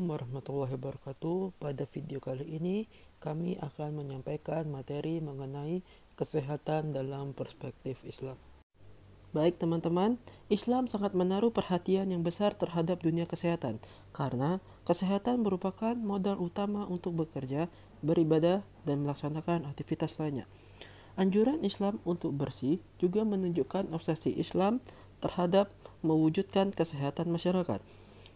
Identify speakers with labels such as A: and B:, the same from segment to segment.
A: Assalamualaikum warahmatullahi wabarakatuh. Pada video kali ini kami akan menyampaikan materi mengenai kesehatan dalam perspektif Islam. Baik teman-teman, Islam sangat menaruh perhatian yang besar terhadap dunia kesehatan karena kesehatan merupakan modal utama untuk bekerja, beribadah, dan melaksanakan aktivitas lainnya. Anjuran Islam untuk bersih juga menunjukkan obsesi Islam terhadap mewujudkan kesehatan masyarakat.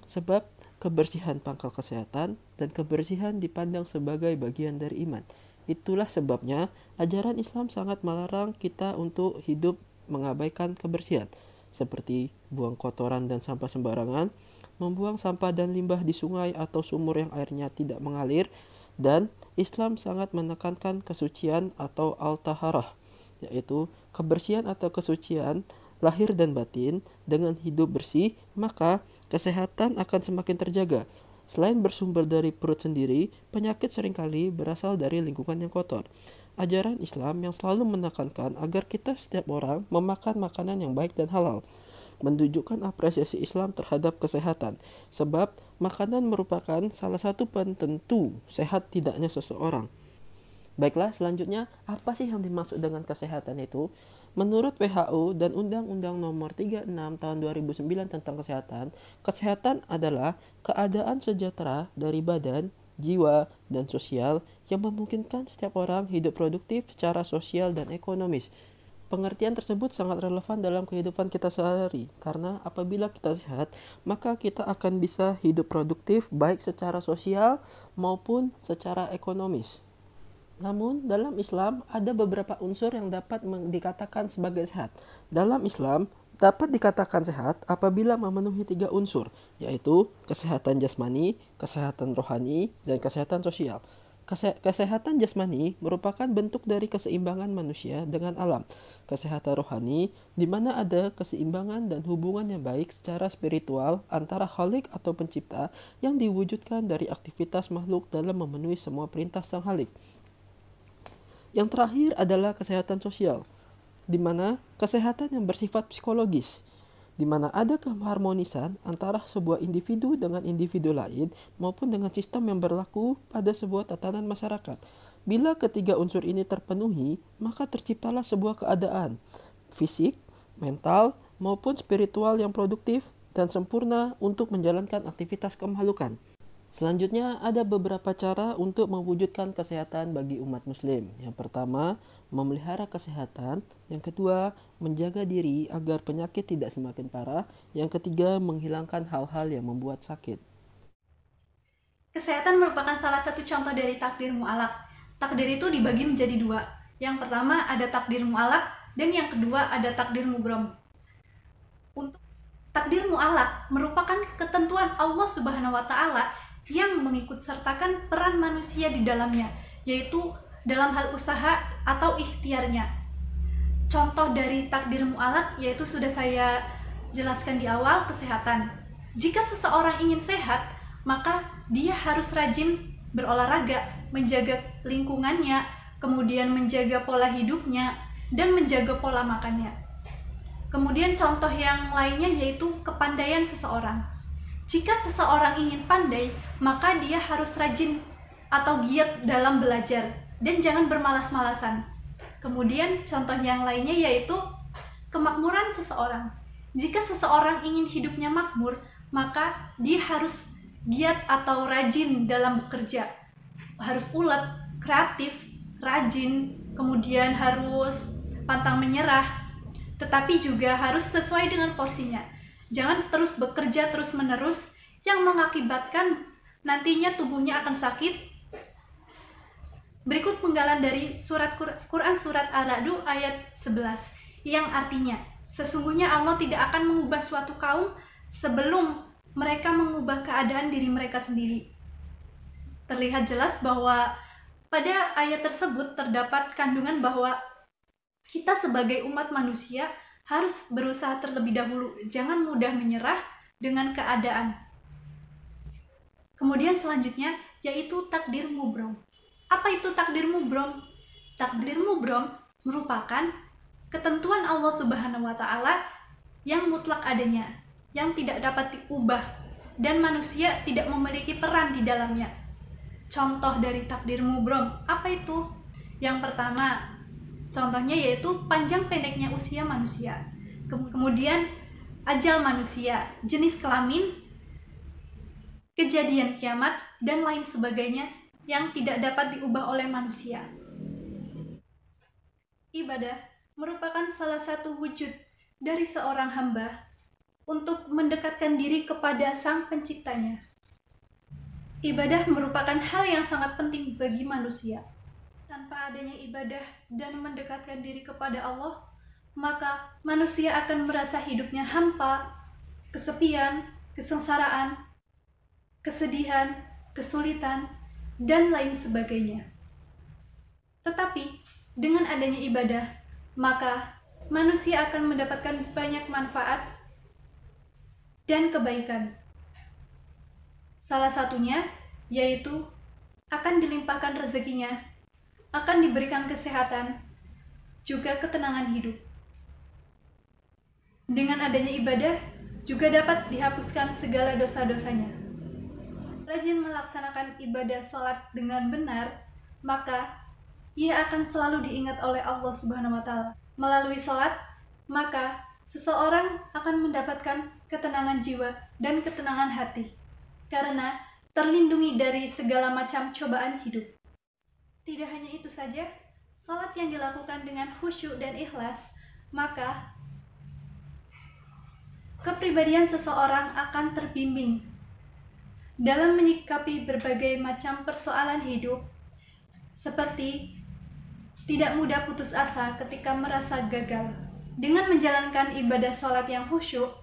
A: Sebab kebersihan pangkal kesehatan dan kebersihan dipandang sebagai bagian dari iman. Itulah sebabnya ajaran Islam sangat melarang kita untuk hidup mengabaikan kebersihan, seperti buang kotoran dan sampah sembarangan, membuang sampah dan limbah di sungai atau sumur yang airnya tidak mengalir, dan Islam sangat menekankan kesucian atau al-taharah, yaitu kebersihan atau kesucian lahir dan batin. Dengan hidup bersih, maka kesehatan akan semakin terjaga. Selain bersumber dari perut sendiri, penyakit seringkali berasal dari lingkungan yang kotor. Ajaran Islam yang selalu menekankan agar kita setiap orang memakan makanan yang baik dan halal, menunjukkan apresiasi Islam terhadap kesehatan, sebab makanan merupakan salah satu penentu sehat tidaknya seseorang. Baiklah, selanjutnya apa sih yang dimaksud dengan kesehatan itu? Menurut WHO dan Undang-Undang Nomor 36 Tahun 2009 tentang kesehatan, kesehatan adalah keadaan sejahtera dari badan, jiwa, dan sosial yang memungkinkan setiap orang hidup produktif secara sosial dan ekonomis. Pengertian tersebut sangat relevan dalam kehidupan kita sehari, karena apabila kita sehat, maka kita akan bisa hidup produktif baik secara sosial maupun secara ekonomis. Namun, dalam Islam ada beberapa unsur yang dapat dikatakan sebagai sehat. Dalam Islam, dapat dikatakan sehat apabila memenuhi 3 unsur, yaitu kesehatan jasmani, kesehatan rohani, dan kesehatan sosial. Kesehatan jasmani merupakan bentuk dari keseimbangan manusia dengan alam. Kesehatan rohani, di mana ada keseimbangan dan hubungan yang baik secara spiritual antara Khalik atau pencipta yang diwujudkan dari aktivitas makhluk dalam memenuhi semua perintah sang Khalik. Yang terakhir adalah kesehatan sosial, di mana kesehatan yang bersifat psikologis, di mana ada keharmonisan antara sebuah individu dengan individu lain maupun dengan sistem yang berlaku pada sebuah tatanan masyarakat. Bila ketiga unsur ini terpenuhi, maka terciptalah sebuah keadaan fisik, mental, maupun spiritual yang produktif dan sempurna untuk menjalankan aktivitas kemakhlukan. Selanjutnya, ada beberapa cara untuk mewujudkan kesehatan bagi umat muslim. Yang pertama, memelihara kesehatan. Yang kedua, menjaga diri agar penyakit tidak semakin parah. Yang ketiga, menghilangkan hal-hal yang membuat sakit.
B: Kesehatan merupakan salah satu contoh dari takdir mu'alaq. Takdir itu dibagi menjadi 2. Yang pertama ada takdir mu'alaq dan yang kedua ada takdir mubrom. Untuk takdir mu'alaq merupakan ketentuan Allah Subhanahu wa Ta'ala yang mengikut sertakan peran manusia di dalamnya, yaitu dalam hal usaha atau ikhtiarnya. Contoh dari takdir mu'alaq yaitu sudah saya jelaskan di awal, kesehatan. Jika seseorang ingin sehat, maka dia harus rajin berolahraga, menjaga lingkungannya, kemudian menjaga pola hidupnya, dan menjaga pola makannya. Kemudian contoh yang lainnya yaitu kepandaian seseorang. Jika seseorang ingin pandai, maka dia harus rajin atau giat dalam belajar dan jangan bermalas-malasan. Kemudian contoh yang lainnya yaitu kemakmuran seseorang. Jika seseorang ingin hidupnya makmur, maka dia harus giat atau rajin dalam bekerja. Harus ulet, kreatif, rajin, kemudian harus pantang menyerah, tetapi juga harus sesuai dengan porsinya. Jangan terus bekerja terus-menerus yang mengakibatkan nantinya tubuhnya akan sakit. Berikut penggalan dari Quran surat Ar-Ra'd ayat 11 yang artinya, sesungguhnya Allah tidak akan mengubah suatu kaum sebelum mereka mengubah keadaan diri mereka sendiri. Terlihat jelas bahwa pada ayat tersebut terdapat kandungan bahwa kita sebagai umat manusia harus berusaha terlebih dahulu, jangan mudah menyerah dengan keadaan. Kemudian selanjutnya yaitu takdir mubrom. Apa itu takdir mubrom? Takdir mubrom merupakan ketentuan Allah Subhanahu wa Ta'ala yang mutlak adanya, yang tidak dapat diubah. dan manusia tidak memiliki peran di dalamnya. Contoh dari takdir mubrom, apa itu? Yang pertama, contohnya yaitu panjang pendeknya usia manusia. Kemudian ajal manusia, jenis kelamin, kejadian kiamat, dan lain sebagainya yang tidak dapat diubah oleh manusia. Ibadah merupakan salah satu wujud dari seorang hamba untuk mendekatkan diri kepada Sang Penciptanya. Ibadah merupakan hal yang sangat penting bagi manusia. Tanpa adanya ibadah dan mendekatkan diri kepada Allah, maka manusia akan merasa hidupnya hampa, kesepian, kesengsaraan, kesedihan, kesulitan, dan lain sebagainya. Tetapi, dengan adanya ibadah, maka manusia akan mendapatkan banyak manfaat dan kebaikan. Salah satunya yaitu akan dilimpahkan rezekinya, akan diberikan kesehatan, juga ketenangan hidup. Dengan adanya ibadah, juga dapat dihapuskan segala dosa-dosanya. Rajin melaksanakan ibadah sholat dengan benar, maka ia akan selalu diingat oleh Allah Subhanahu wa Ta'ala. Melalui sholat, maka seseorang akan mendapatkan ketenangan jiwa dan ketenangan hati, karena terlindungi dari segala macam cobaan hidup. Tidak hanya itu saja, sholat yang dilakukan dengan khusyuk dan ikhlas, maka kepribadian seseorang akan terbimbing dalam menyikapi berbagai macam persoalan hidup, seperti tidak mudah putus asa ketika merasa gagal. Dengan menjalankan ibadah sholat yang khusyuk,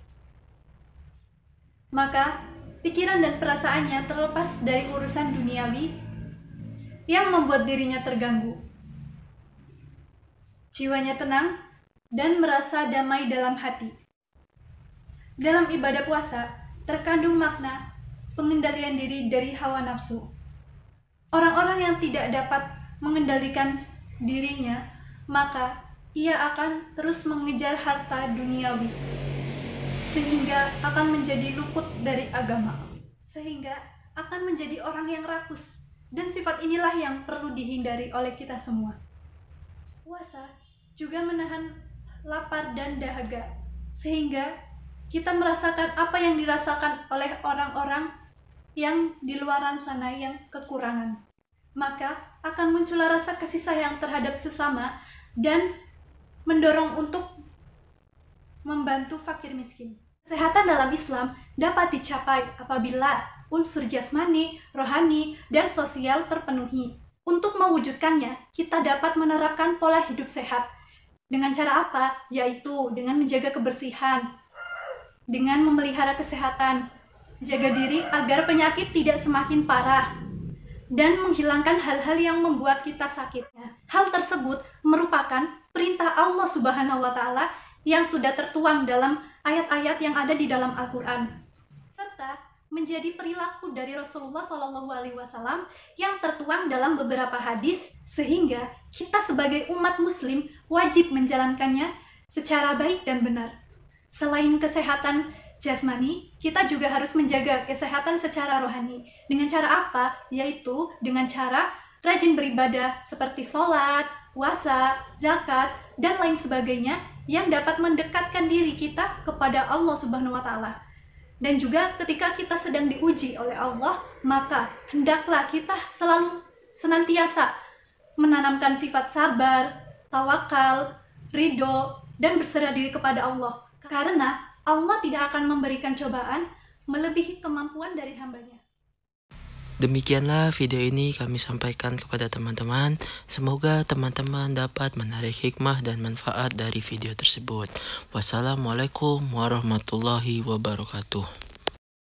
B: maka pikiran dan perasaannya terlepas dari urusan duniawi yang membuat dirinya terganggu. Jiwanya tenang dan merasa damai dalam hati. Dalam ibadah puasa terkandung makna pengendalian diri dari hawa nafsu. Orang-orang yang tidak dapat mengendalikan dirinya, maka ia akan terus mengejar harta duniawi, sehingga akan menjadi luput dari agama, sehingga akan menjadi orang yang rakus, dan sifat inilah yang perlu dihindari oleh kita semua. Puasa juga menahan lapar dan dahaga, sehingga kita merasakan apa yang dirasakan oleh orang-orang yang di luaran sana yang kekurangan. Maka akan muncul rasa kasih sayang terhadap sesama dan mendorong untuk membantu fakir miskin. Kesehatan dalam Islam dapat dicapai apabila unsur jasmani, rohani, dan sosial terpenuhi. Untuk mewujudkannya, kita dapat menerapkan pola hidup sehat. Dengan cara apa? Yaitu dengan menjaga kebersihan, dengan memelihara kesehatan, jaga diri agar penyakit tidak semakin parah, dan menghilangkan hal-hal yang membuat kita sakitnya. Hal tersebut merupakan perintah Allah Subhanahu wa Ta'ala yang sudah tertuang dalam ayat-ayat yang ada di dalam Al-Quran, serta menjadi perilaku dari Rasulullah SAW yang tertuang dalam beberapa hadis, sehingga kita sebagai umat muslim wajib menjalankannya secara baik dan benar. Selain kesehatan jasmani, kita juga harus menjaga kesehatan secara rohani. Dengan cara apa? Yaitu dengan cara rajin beribadah seperti sholat, puasa, zakat, dan lain sebagainya yang dapat mendekatkan diri kita kepada Allah Subhanahu wa Ta'ala. Dan juga ketika kita sedang diuji oleh Allah, maka hendaklah kita selalu senantiasa menanamkan sifat sabar, tawakal, ridho, dan berserah diri kepada Allah. Karena Allah tidak akan memberikan cobaan melebihi kemampuan dari hambanya.
A: Demikianlah video ini kami sampaikan kepada teman-teman. Semoga teman-teman dapat menarik hikmah dan manfaat dari video tersebut. Wassalamualaikum warahmatullahi wabarakatuh.